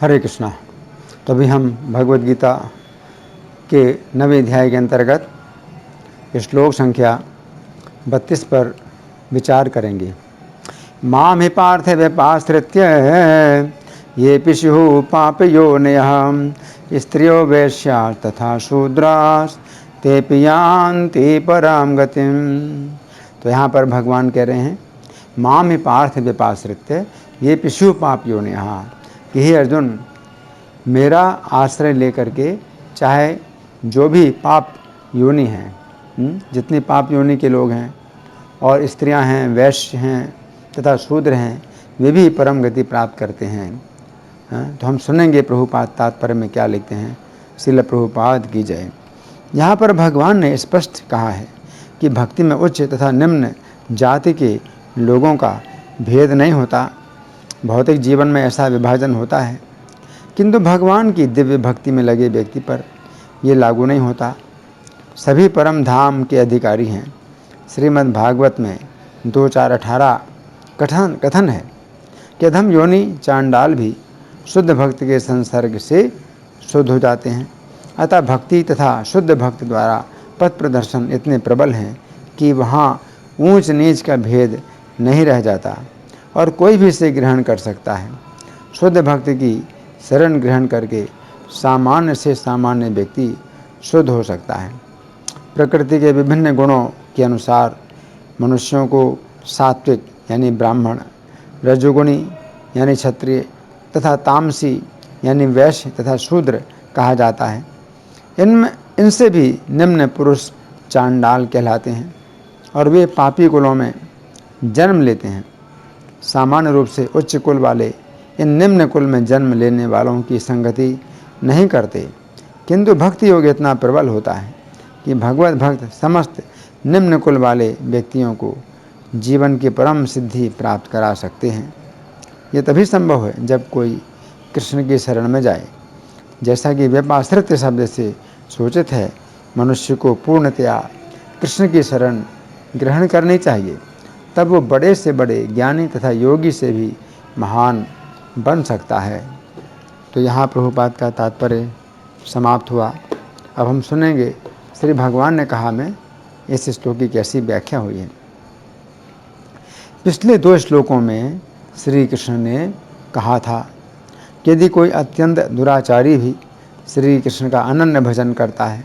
हरे कृष्णा। तो अभी हम भगवद गीता के 9वें अध्याय के अंतर्गत श्लोक संख्या 32 पर विचार करेंगे। माम हि पार्थ व्यपाश्रित्य ये पिशु पापयोनयः स्त्रियो वैश्या तथा शूद्रास ते यान्ति पराम गतिम। तो यहाँ पर भगवान कह रहे हैं, माम हि पार्थ व्यपाश्रित्य ये पिशु पापयोनयः, कि हे अर्जुन, मेरा आश्रय लेकर के चाहे जो भी पाप योनि हैं, जितनी पाप योनि के लोग हैं और स्त्रियां हैं, वैश्य हैं तथा शूद्र हैं, वे भी परम गति प्राप्त करते हैं। तो हम सुनेंगे प्रभुपाद तात्पर्य में क्या लिखते हैं। श्रील प्रभुपाद की जय। यहाँ पर भगवान ने स्पष्ट कहा है कि भक्ति में उच्च तथा निम्न जाति के लोगों का भेद नहीं होता। भौतिक जीवन में ऐसा विभाजन होता है, किंतु भगवान की दिव्य भक्ति में लगे व्यक्ति पर ये लागू नहीं होता। सभी परम धाम के अधिकारी हैं। श्रीमद् भागवत में 2:4-18 कथन है कि अधम योनि चांडाल भी शुद्ध भक्त के संसर्ग से शुद्ध हो जाते हैं। अतः भक्ति तथा शुद्ध भक्त द्वारा पथ प्रदर्शन इतने प्रबल हैं कि वहाँ ऊंच नीच का भेद नहीं रह जाता और कोई भी इसे ग्रहण कर सकता है। शुद्ध भक्त की शरण ग्रहण करके सामान्य से सामान्य व्यक्ति शुद्ध हो सकता है। प्रकृति के विभिन्न गुणों के अनुसार मनुष्यों को सात्विक यानी ब्राह्मण, रजोगुणी यानी क्षत्रिय तथा तामसी यानी वैश्य तथा शूद्र कहा जाता है। इनसे भी निम्न पुरुष चांडाल कहलाते हैं और वे पापी कुलों में जन्म लेते हैं। सामान्य रूप से उच्च कुल वाले इन निम्न कुल में जन्म लेने वालों की संगति नहीं करते, किंतु भक्ति योग इतना प्रबल होता है कि भगवत भक्त समस्त निम्न कुल वाले व्यक्तियों को जीवन की परम सिद्धि प्राप्त करा सकते हैं। ये तभी संभव है जब कोई कृष्ण की शरण में जाए। जैसा कि व्यपाश्रित शब्द से सूचित है, मनुष्य को पूर्णतया कृष्ण की शरण ग्रहण करनी चाहिए, तब वो बड़े से बड़े ज्ञानी तथा योगी से भी महान बन सकता है। तो यहाँ प्रभुपाद का तात्पर्य समाप्त हुआ। अब हम सुनेंगे श्री भगवान ने कहा में इस श्लोक की कैसी व्याख्या हुई है। पिछले 2 श्लोकों में श्री कृष्ण ने कहा था कि यदि कोई अत्यंत दुराचारी भी श्री कृष्ण का अनन्य भजन करता है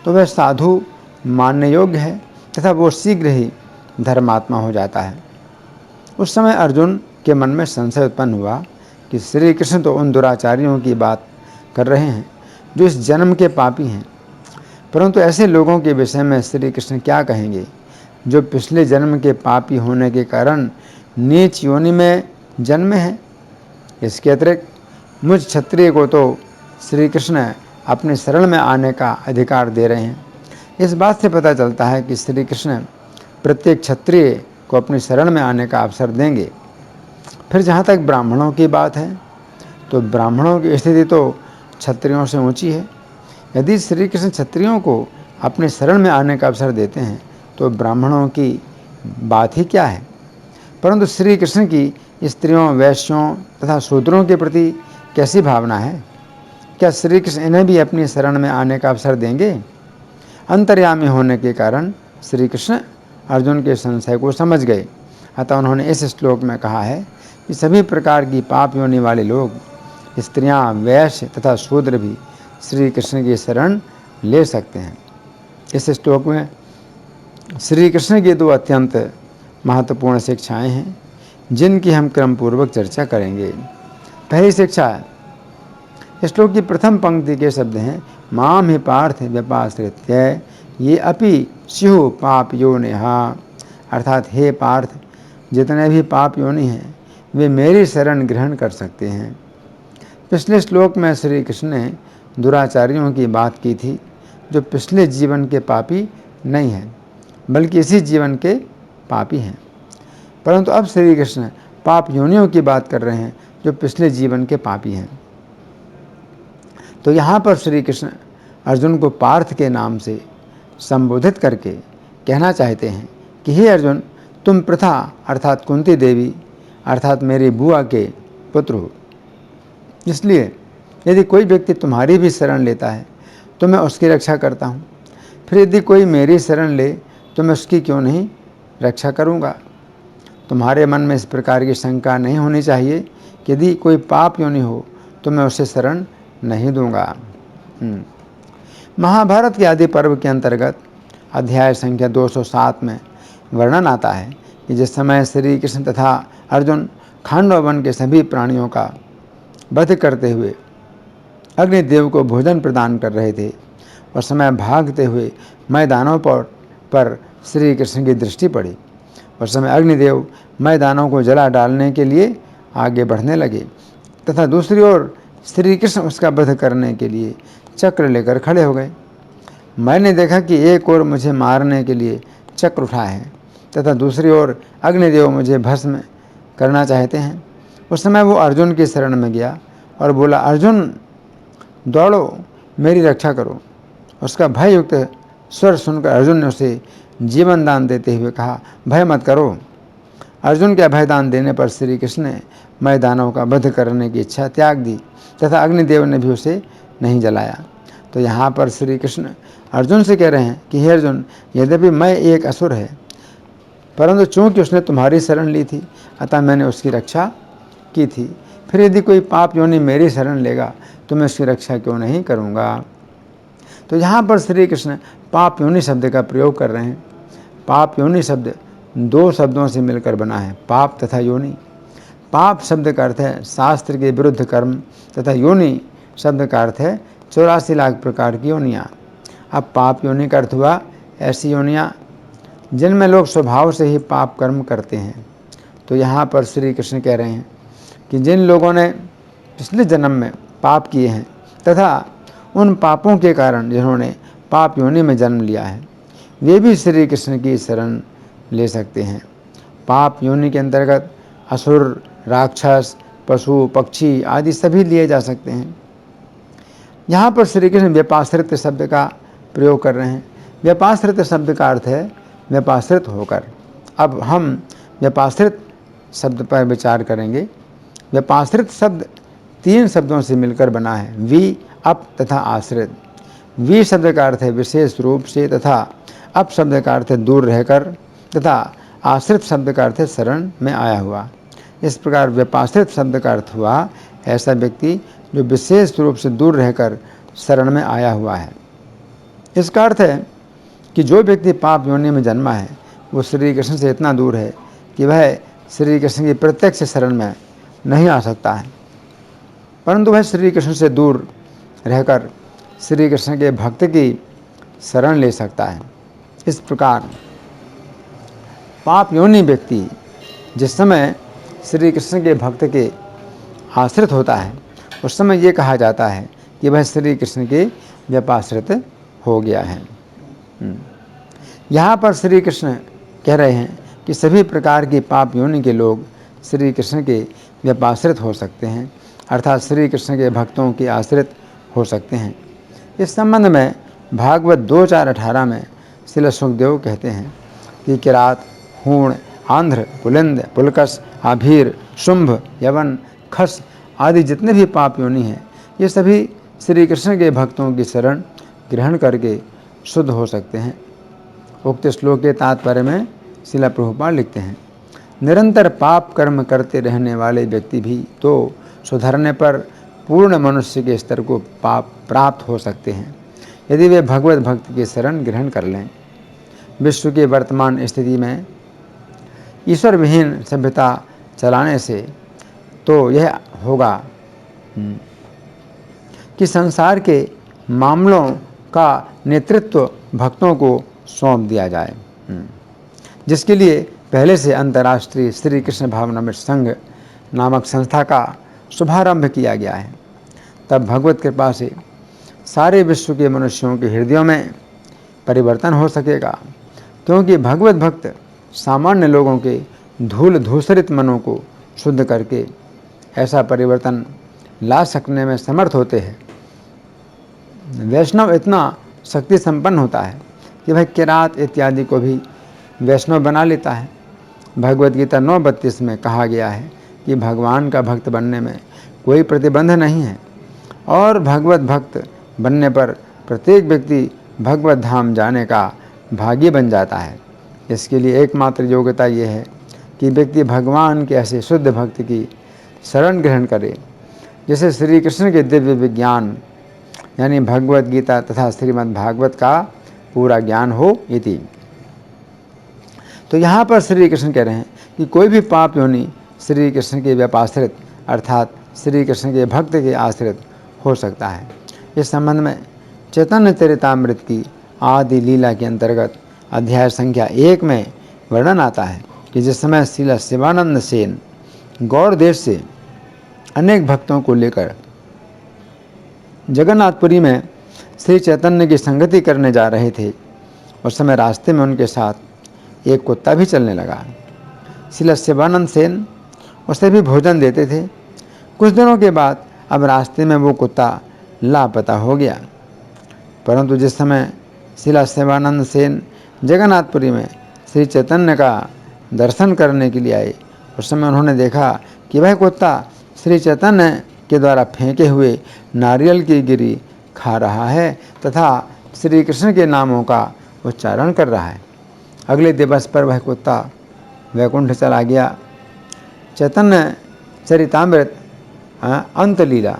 तो वह साधु मानने योग्य है तथा वो शीघ्र ही धर्मात्मा हो जाता है। उस समय अर्जुन के मन में संशय उत्पन्न हुआ कि श्री कृष्ण तो उन दुराचारियों की बात कर रहे हैं जो इस जन्म के पापी हैं, परंतु ऐसे लोगों के विषय में श्री कृष्ण क्या कहेंगे जो पिछले जन्म के पापी होने के कारण नीच योनि में जन्मे हैं। इसके अतिरिक्त मुझ क्षत्रिय को तो श्री कृष्ण अपने शरण में आने का अधिकार दे रहे हैं। इस बात से पता चलता है कि श्री कृष्ण प्रत्येक क्षत्रिय को अपनी शरण में आने का अवसर देंगे। फिर जहाँ तक ब्राह्मणों की बात है, तो ब्राह्मणों की स्थिति तो क्षत्रियों से ऊंची है। यदि श्री कृष्ण क्षत्रियों को अपने शरण में आने का अवसर देते हैं तो ब्राह्मणों की बात ही क्या है। परंतु श्री कृष्ण की स्त्रियों, वैश्यों तथा शूद्रों के प्रति कैसी भावना है? क्या श्री कृष्ण इन्हें भी अपनी शरण में आने का अवसर देंगे? अंतर्यामी होने के कारण श्री कृष्ण अर्जुन के संशय को समझ गए। अतः उन्होंने इस श्लोक में कहा है कि सभी प्रकार की पाप योनि वाले लोग, स्त्रियां, वैश्य तथा शूद्र भी श्री कृष्ण की शरण ले सकते हैं। इस श्लोक में श्री कृष्ण की 2 अत्यंत महत्वपूर्ण शिक्षाएं हैं जिनकी हम क्रमपूर्वक चर्चा करेंगे। पहली शिक्षा, श्लोक की प्रथम पंक्ति के शब्द हैं, माम हि पार्थ व्यपाश्रित्य ये अपि स्युः पाप योनिः, अर्थात हे पार्थ, जितने भी पाप योनि हैं वे मेरी शरण ग्रहण कर सकते हैं। पिछले श्लोक में श्री कृष्ण ने दुराचारियों की बात की थी जो पिछले जीवन के पापी नहीं हैं बल्कि इसी जीवन के पापी हैं, परंतु अब श्री कृष्ण पाप योनियों की बात कर रहे हैं जो पिछले जीवन के पापी हैं। तो यहाँ पर श्री कृष्ण अर्जुन को पार्थ के नाम से संबोधित करके कहना चाहते हैं कि हे अर्जुन, तुम प्रथा अर्थात कुंती देवी अर्थात मेरी बुआ के पुत्र हो। इसलिए यदि कोई व्यक्ति तुम्हारी भी शरण लेता है तो मैं उसकी रक्षा करता हूँ, फिर यदि कोई मेरी शरण ले तो मैं उसकी क्यों नहीं रक्षा करूँगा। तुम्हारे मन में इस प्रकार की शंका नहीं होनी चाहिए कि यदि कोई पाप योनि हो तो मैं उसे शरण नहीं दूंगा। महाभारत के आदि पर्व के अंतर्गत अध्याय संख्या 207 में वर्णन आता है कि जिस समय श्री कृष्ण तथा अर्जुन खांडव वन के सभी प्राणियों का वध करते हुए अग्निदेव को भोजन प्रदान कर रहे थे, उस समय भागते हुए मैदानों पर श्री कृष्ण की दृष्टि पड़ी। उस समय अग्निदेव मैदानों को जला डालने के लिए आगे बढ़ने लगे तथा दूसरी ओर श्री कृष्ण उसका वध करने के लिए चक्र लेकर खड़े हो गए। मैंने देखा कि एक ओर मुझे मारने के लिए चक्र उठा है तथा दूसरी ओर अग्निदेव मुझे भस्म करना चाहते हैं। उस समय वो अर्जुन की शरण में गया और बोला, अर्जुन दौड़ो, मेरी रक्षा करो। उसका भययुक्त स्वर सुनकर अर्जुन ने उसे जीवन दान देते हुए कहा, भय मत करो। अर्जुन के अभयदान देने पर श्री कृष्ण ने मैदानों का वध करने की इच्छा त्याग दी तथा अग्निदेव ने भी उसे नहीं जलाया। तो यहाँ पर श्री कृष्ण अर्जुन से कह रहे हैं कि हे अर्जुन, यद्यपि मैं एक असुर है, परंतु चूंकि उसने तुम्हारी शरण ली थी अतः मैंने उसकी रक्षा की थी। फिर यदि कोई पाप योनि मेरी शरण लेगा तो मैं उसकी रक्षा क्यों नहीं करूँगा। तो यहाँ पर श्री कृष्ण पाप योनि शब्द का प्रयोग कर रहे हैं। पाप योनि शब्द दो शब्दों से मिलकर बना है, पाप तथा योनि। पाप शब्द का अर्थ है शास्त्र के विरुद्ध कर्म तथा योनि शब्द का अर्थ है 84 लाख प्रकार की योनियाँ। अब पाप योनि का अर्थ हुआ ऐसी योनियाँ जिनमें लोग स्वभाव से ही पाप कर्म करते हैं। तो यहाँ पर श्री कृष्ण कह रहे हैं कि जिन लोगों ने पिछले जन्म में पाप किए हैं तथा उन पापों के कारण जिन्होंने पाप योनि में जन्म लिया है, वे भी श्री कृष्ण की शरण ले सकते हैं। पाप योनि के अंतर्गत असुर, राक्षस, पशु, पक्षी आदि सभी लिए जा सकते हैं। यहाँ पर श्री कृष्ण व्यपाश्रित शब्द का प्रयोग कर रहे हैं। व्यपाश्रित शब्द का अर्थ है व्यपाश्रित होकर। अब हम व्यपाश्रित शब्द पर विचार करेंगे। व्यपाश्रित शब्द 3 शब्दों से मिलकर बना है, वि, अप तथा आश्रित। वि शब्द का अर्थ है विशेष रूप से तथा अप शब्द का अर्थ है दूर रहकर तथा आश्रित शब्द का अर्थ है शरण में आया हुआ। इस प्रकार व्यपाश्रित शब्द का अर्थ हुआ ऐसा व्यक्ति जो विशेष रूप से दूर रहकर शरण में आया हुआ है। इसका अर्थ है कि जो व्यक्ति पाप योनि में जन्मा है वो श्री कृष्ण से इतना दूर है कि वह श्री कृष्ण की प्रत्यक्ष शरण में नहीं आ सकता है, परंतु वह श्री कृष्ण से दूर रहकर श्री कृष्ण के भक्त की शरण ले सकता है। इस प्रकार पाप योनि व्यक्ति जिस समय श्री कृष्ण के भक्त के आश्रित होता है उस समय ये कहा जाता है कि वह श्री कृष्ण के व्यपाश्रित हो गया है। यहाँ पर श्री कृष्ण कह रहे हैं कि सभी प्रकार की पाप योनि के लोग श्री कृष्ण के व्यपाश्रित हो सकते हैं, अर्थात श्री कृष्ण के भक्तों के आश्रित हो सकते हैं। इस संबंध में भागवत 2.4.18 में श्रील सुखदेव कहते हैं कि किरात, हूण, आंध्र, पुलिंद, पुलकस, आभीर, शुंभ, यवन, खस आदि जितने भी पाप योनि हैं ये सभी श्री कृष्ण के भक्तों की शरण ग्रहण करके शुद्ध हो सकते हैं। उक्त श्लोक के तात्पर्य में श्रील प्रभुपाद लिखते हैं, निरंतर पाप कर्म करते रहने वाले व्यक्ति भी तो सुधरने पर पूर्ण मनुष्य के स्तर को प्राप्त हो सकते हैं यदि वे भगवत भक्त की शरण ग्रहण कर लें। विश्व की वर्तमान स्थिति में ईश्वर विहीन सभ्यता चलाने से तो यह होगा कि संसार के मामलों का नेतृत्व भक्तों को सौंप दिया जाए, जिसके लिए पहले से अंतर्राष्ट्रीय श्री कृष्ण भावनामृत संघ नामक संस्था का शुभारंभ किया गया है। तब भगवत कृपा से सारे विश्व के मनुष्यों के हृदयों में परिवर्तन हो सकेगा, क्योंकि भगवत भक्त सामान्य लोगों के धूल धूसरित मनों को शुद्ध करके ऐसा परिवर्तन ला सकने में समर्थ होते हैं। वैष्णव इतना शक्ति संपन्न होता है कि वह किरात इत्यादि को भी वैष्णव बना लेता है। भगवद गीता 9:32 में कहा गया है कि भगवान का भक्त बनने में कोई प्रतिबंध नहीं है और भगवत भक्त बनने पर प्रत्येक व्यक्ति भगवत धाम जाने का भागी बन जाता है। इसके लिए एकमात्र योग्यता यह है कि व्यक्ति भगवान के ऐसे शुद्ध भक्त की शरण ग्रहण करे जैसे श्री कृष्ण के दिव्य विज्ञान यानी भगवत गीता तथा श्रीमद् भागवत का पूरा ज्ञान हो इति। तो यहाँ पर श्री कृष्ण कह रहे हैं कि कोई भी पाप योनि श्री कृष्ण के व्यपाश्रित अर्थात श्री कृष्ण के भक्त के आश्रित हो सकता है। इस संबंध में चैतन्य चरितामृत की आदि लीला के अंतर्गत अध्याय संख्या 1 में वर्णन आता है कि जिस समय श्रील शिवानंद सेन गौड़ देश से अनेक भक्तों को लेकर जगन्नाथपुरी में श्री चैतन्य की संगति करने जा रहे थे, उस समय रास्ते में उनके साथ एक कुत्ता भी चलने लगा। श्रील शिवानंद सेन उसे भी भोजन देते थे। कुछ दिनों के बाद अब रास्ते में वो कुत्ता लापता हो गया, परंतु जिस समय श्रील शिवानंद सेन जगन्नाथपुरी में श्री चैतन्य का दर्शन करने के लिए आए, उस समय उन्होंने देखा कि वह कुत्ता श्री चैतन्य के द्वारा फेंके हुए नारियल की गिरी खा रहा है तथा श्री कृष्ण के नामों का उच्चारण कर रहा है। अगले दिवस पर वह कुत्ता वैकुंठ चला गया। चैतन्य चरितामृत अंत लीला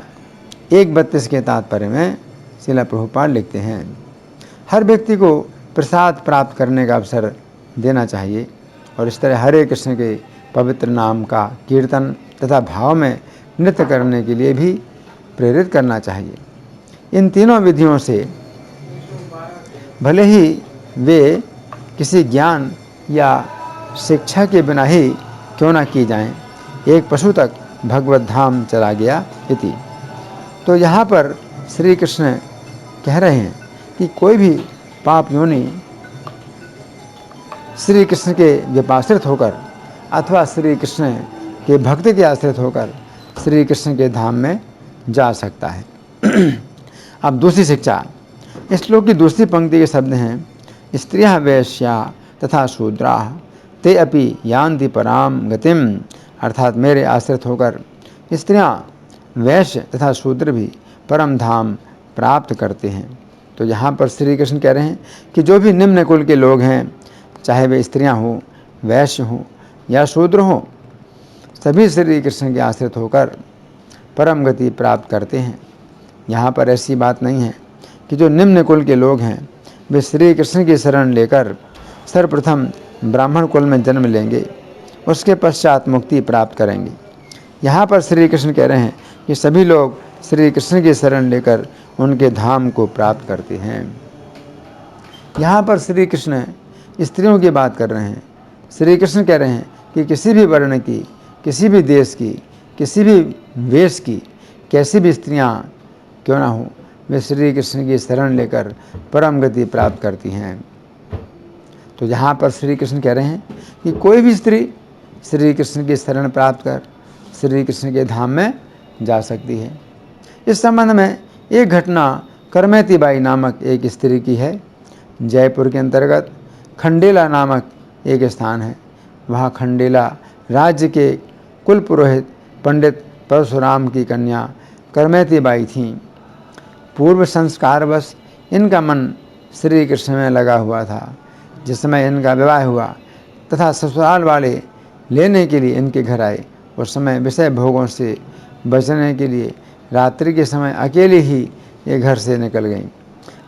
1:32 के तात्पर्य में श्रील प्रभुपाद लिखते हैं, हर व्यक्ति को प्रसाद प्राप्त करने का अवसर देना चाहिए और इस तरह हरे कृष्ण के पवित्र नाम का कीर्तन तथा भाव में नृत्य करने के लिए भी प्रेरित करना चाहिए। इन तीनों विधियों से भले ही वे किसी ज्ञान या शिक्षा के बिना ही क्यों न की जाएं, एक पशु तक भगवत धाम चला गया इति। तो यहाँ पर श्री कृष्ण कह रहे हैं कि कोई भी पाप योनि श्री कृष्ण के व्यपाश्रित होकर अथवा श्री कृष्ण के भक्त के आश्रित होकर श्री कृष्ण के धाम में जा सकता है। अब दूसरी शिक्षा, इस श्लोक की दूसरी पंक्ति के शब्द हैं, स्त्रियः वैश्या तथा शूद्राः ते अपि यान्ति पराम गतिम, अर्थात मेरे आश्रित होकर स्त्रियां वैश्य तथा शूद्र भी परम धाम प्राप्त करते हैं। तो यहाँ पर श्री कृष्ण कह रहे हैं कि जो भी निम्न कुल के लोग हैं, चाहे वे स्त्रियां हों, वैश्य हों या शूद्र हों, सभी श्री कृष्ण के आश्रित होकर परम गति प्राप्त करते हैं। यहाँ पर ऐसी बात नहीं है कि जो निम्न कुल के लोग हैं वे श्री कृष्ण की शरण लेकर सर्वप्रथम ब्राह्मण कुल में जन्म लेंगे, उसके पश्चात मुक्ति प्राप्त करेंगे। यहाँ पर श्री कृष्ण कह रहे हैं कि सभी लोग श्री कृष्ण की शरण लेकर उनके धाम को प्राप्त करते हैं। यहाँ पर श्री कृष्ण स्त्रियों की बात कर रहे हैं। श्री कृष्ण कह रहे हैं कि किसी भी वर्ण की, किसी भी देश की, किसी भी वेश की, कैसी भी स्त्रियां क्यों ना हो, वे श्री कृष्ण की शरण लेकर परम गति प्राप्त करती हैं। तो यहाँ पर श्री कृष्ण कह रहे हैं कि कोई भी स्त्री श्री कृष्ण की शरण प्राप्त कर श्री कृष्ण के धाम में जा सकती है। इस संबंध में एक घटना करमैती बाई नामक एक स्त्री की है। जयपुर के अंतर्गत खंडेला नामक एक स्थान है। वहाँ खंडेला राज्य के कुल पुरोहित पंडित परशुराम की कन्या करमैती बाई थीं। पूर्व संस्कारवश इनका मन श्री कृष्ण में लगा हुआ था। जिस समय इनका विवाह हुआ तथा ससुराल वाले लेने के लिए इनके घर आए, उस समय विषय भोगों से बचने के लिए रात्रि के समय अकेले ही ये घर से निकल गईं।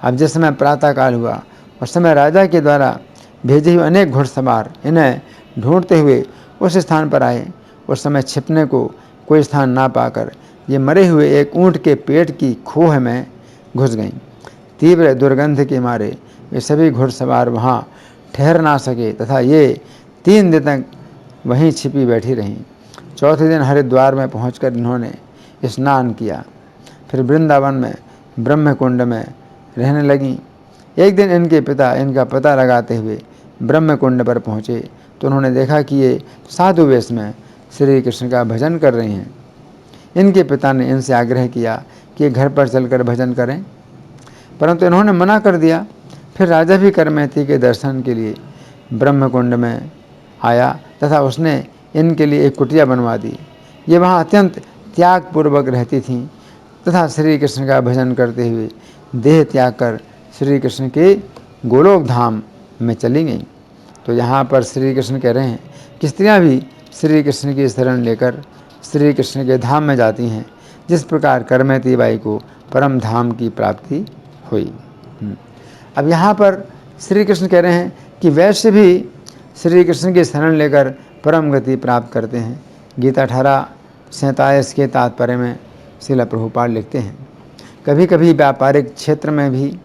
अब जिस समय प्रातःकाल हुआ, उस समय राजा के द्वारा भेजे हुए अनेक घुड़सवार इन्हें ढूंढते हुए उस स्थान पर आए। उस समय छिपने को कोई स्थान ना पाकर ये मरे हुए एक ऊँट के पेट की खोह में घुस गईं। तीव्र दुर्गंध के मारे वे सभी घुड़सवार वहाँ ठहर ना सके तथा ये 3 दिन तक वहीं छिपी बैठी रहीं। चौथे दिन हरिद्वार में पहुंचकर इन्होंने स्नान किया, फिर वृंदावन में ब्रह्मकुंड में रहने लगीं। एक दिन इनके पिता इनका पता लगाते हुए ब्रह्मकुंड पर पहुँचे तो उन्होंने देखा कि ये साधु वेश में श्री कृष्ण का भजन कर रही हैं। इनके पिता ने इनसे आग्रह किया कि घर पर चलकर भजन करें, परंतु इन्होंने मना कर दिया। फिर राजा भी करमैती के दर्शन के लिए ब्रह्मकुंड में आया तथा उसने इनके लिए एक कुटिया बनवा दी। ये वहाँ अत्यंत त्याग पूर्वक रहती थीं तथा श्री कृष्ण का भजन करते हुए देह त्याग कर श्री कृष्ण के गोलोक धाम में चली गईं। तो यहाँ पर श्री कृष्ण कह रहे हैं कि स्त्रियाँ भी श्री कृष्ण की शरण लेकर श्री कृष्ण के धाम में जाती हैं, जिस प्रकार करमती बाई को परम धाम की प्राप्ति हुई। अब यहाँ पर श्री कृष्ण कह रहे हैं कि वैश्य भी श्री कृष्ण की शरण लेकर परम गति प्राप्त करते हैं। गीता 18:47 के तात्पर्य में श्रील प्रभुपाद लिखते हैं, कभी कभी व्यापारिक क्षेत्र में भी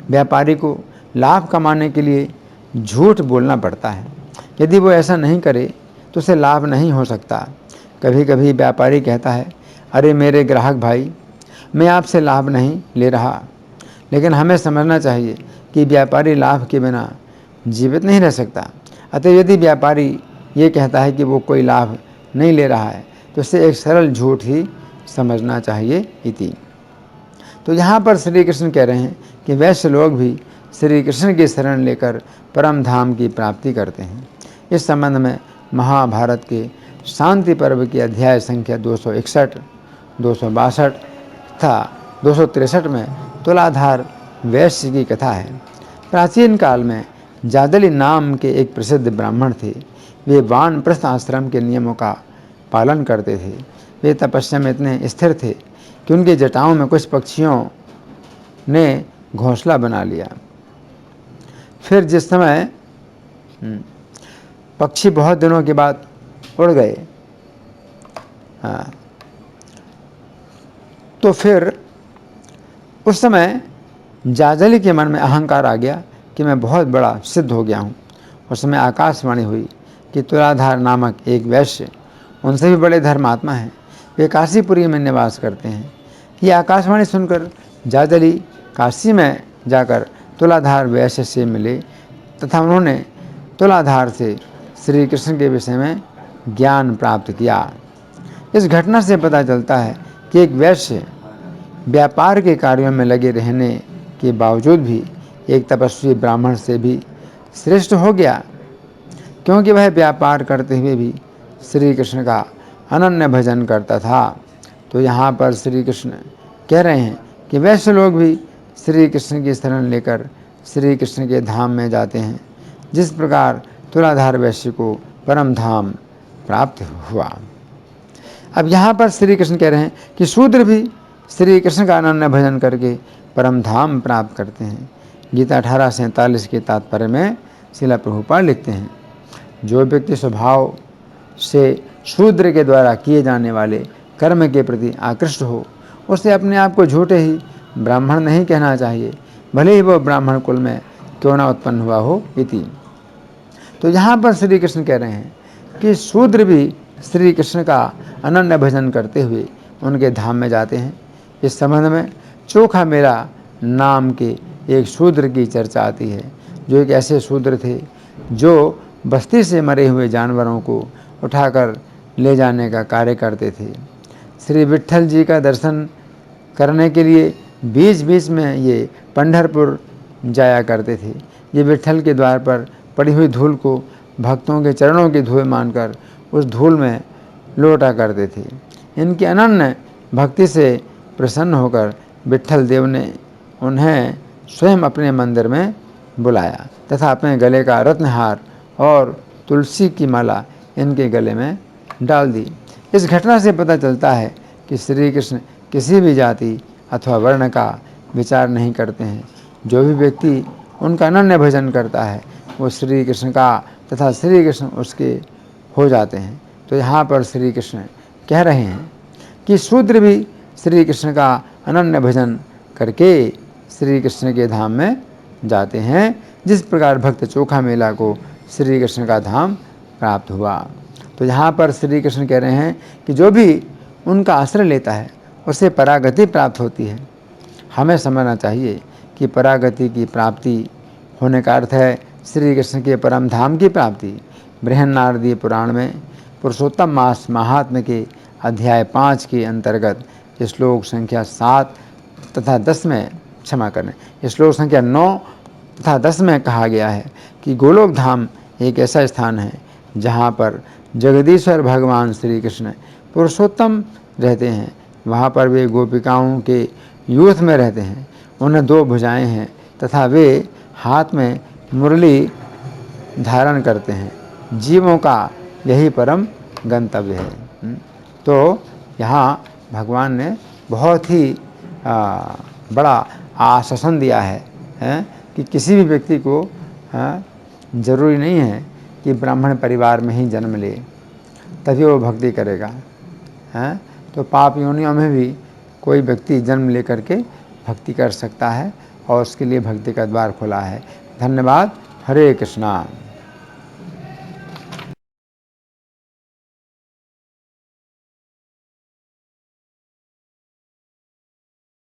व्यापारी को लाभ कमाने के लिए झूठ बोलना पड़ता है। यदि वो ऐसा नहीं करे तो उसे लाभ नहीं हो सकता। कभी कभी व्यापारी कहता है, अरे मेरे ग्राहक भाई, मैं आपसे लाभ नहीं ले रहा। लेकिन हमें समझना चाहिए कि व्यापारी लाभ के बिना जीवित नहीं रह सकता। अतः यदि व्यापारी ये कहता है कि वो कोई लाभ नहीं ले रहा है तो उसे एक सरल झूठ ही समझना चाहिए इति। तो यहाँ पर श्री कृष्ण कह रहे हैं कि वैश्य लोग भी श्री कृष्ण की शरण लेकर परम धाम की प्राप्ति करते हैं। इस संबंध में महाभारत के शांति पर्व की अध्याय संख्या 261, 262 तथा 263 में तुलाधार वैश्य की कथा है। प्राचीन काल में जादली नाम के एक प्रसिद्ध ब्राह्मण थे। वे वानप्रस्थ आश्रम के नियमों का पालन करते थे। वे तपस्या में इतने स्थिर थे कि उनकी जटाओं में कुछ पक्षियों ने घोंसला बना लिया। फिर जिस समय पक्षी बहुत दिनों के बाद उड़ गए, तो फिर उस समय जाजली के मन में अहंकार आ गया कि मैं बहुत बड़ा सिद्ध हो गया हूँ। उस समय आकाशवाणी हुई कि तुलाधार नामक एक वैश्य, उनसे भी बड़े धर्मात्मा हैं, वे काशीपुरी में निवास करते हैं। ये आकाशवाणी सुनकर जाजली काशी में जाकर तुलाधार वैश्य से मिले तथा उन्होंने तुलाधार से श्री कृष्ण के विषय में ज्ञान प्राप्त किया। इस घटना से पता चलता है कि एक वैश्य व्यापार के कार्यों में लगे रहने के बावजूद भी एक तपस्वी ब्राह्मण से भी श्रेष्ठ हो गया, क्योंकि वह व्यापार करते हुए भी श्री कृष्ण का अनन्य भजन करता था। तो यहाँ पर श्री कृष्ण कह रहे हैं कि वैश्य लोग भी श्री कृष्ण की शरण लेकर श्री कृष्ण के धाम में जाते हैं, जिस प्रकार तुलाधार वैश्य को परम धाम प्राप्त हुआ। अब यहाँ पर श्री कृष्ण कह रहे हैं कि शूद्र भी श्री कृष्ण का अनन्य भजन करके परम धाम प्राप्त करते हैं। गीता 18:47 के तात्पर्य में श्रील प्रभुपाद लिखते हैं, जो व्यक्ति स्वभाव से शूद्र के द्वारा किए जाने वाले कर्म के प्रति आकृष्ट हो, उसे अपने आप को झूठे ही ब्राह्मण नहीं कहना चाहिए, भले ही वह ब्राह्मण कुल में क्यों न उत्पन्न हुआ हो इति। तो यहाँ पर श्री कृष्ण कह रहे हैं कि शूद्र भी श्री कृष्ण का अनन्य भजन करते हुए उनके धाम में जाते हैं। इस संबंध में चोखा मेरा नाम के एक शूद्र की चर्चा आती है, जो एक ऐसे शूद्र थे जो बस्ती से मरे हुए जानवरों को उठाकर ले जाने का कार्य करते थे। श्री विट्ठल जी का दर्शन करने के लिए बीच बीच में ये पंढरपुर जाया करते थे। ये विट्ठल के द्वार पर पड़ी हुई धूल को भक्तों के चरणों की धूल मानकर उस धूल में लौटा करते थे। इनकी अनन्य भक्ति से प्रसन्न होकर विट्ठल देव ने उन्हें स्वयं अपने मंदिर में बुलाया तथा अपने गले का रत्नहार और तुलसी की माला इनके गले में डाल दी। इस घटना से पता चलता है कि श्री कृष्ण किसी भी जाति अथवा वर्ण का विचार नहीं करते हैं। जो भी व्यक्ति उनका अनन्य भजन करता है वो श्री कृष्ण का तथा श्री कृष्ण उसके हो जाते हैं। तो यहाँ पर श्री कृष्ण कह रहे हैं कि शूद्र भी श्री कृष्ण का अनन्य भजन करके श्री कृष्ण के धाम में जाते हैं, जिस प्रकार भक्त चोखा मेला को श्री कृष्ण का धाम प्राप्त हुआ। तो यहाँ पर श्री कृष्ण कह रहे हैं कि जो भी उनका आश्रय लेता है उसे परागति प्राप्त होती है। हमें समझना चाहिए कि परागति की प्राप्ति होने का अर्थ है श्री कृष्ण के परम धाम की प्राप्ति। बृहन्नारदीय पुराण में पुरुषोत्तम मास महात्म्य के अध्याय 5 के अंतर्गत श्लोक संख्या 7 तथा 10 में, क्षमा करें, श्लोक संख्या 9 तथा 10 में कहा गया है कि गोलोक धाम एक ऐसा स्थान है जहाँ पर जगदीश्वर भगवान श्री कृष्ण पुरुषोत्तम रहते हैं, वहाँ पर वे गोपिकाओं के यूथ में रहते हैं। उन्हें 2 भुजाएं हैं तथा वे हाथ में मुरली धारण करते हैं। जीवों का यही परम गंतव्य है। तो यहाँ भगवान ने बहुत ही बड़ा आश्वासन दिया है कि किसी भी व्यक्ति को ज़रूरी नहीं है कि ब्राह्मण परिवार में ही जन्म ले तभी वो भक्ति करेगा। तो पाप योनियों में भी कोई व्यक्ति जन्म लेकर के भक्ति कर सकता है और उसके लिए भक्ति का द्वार खुला है। धन्यवाद। हरे कृष्णा।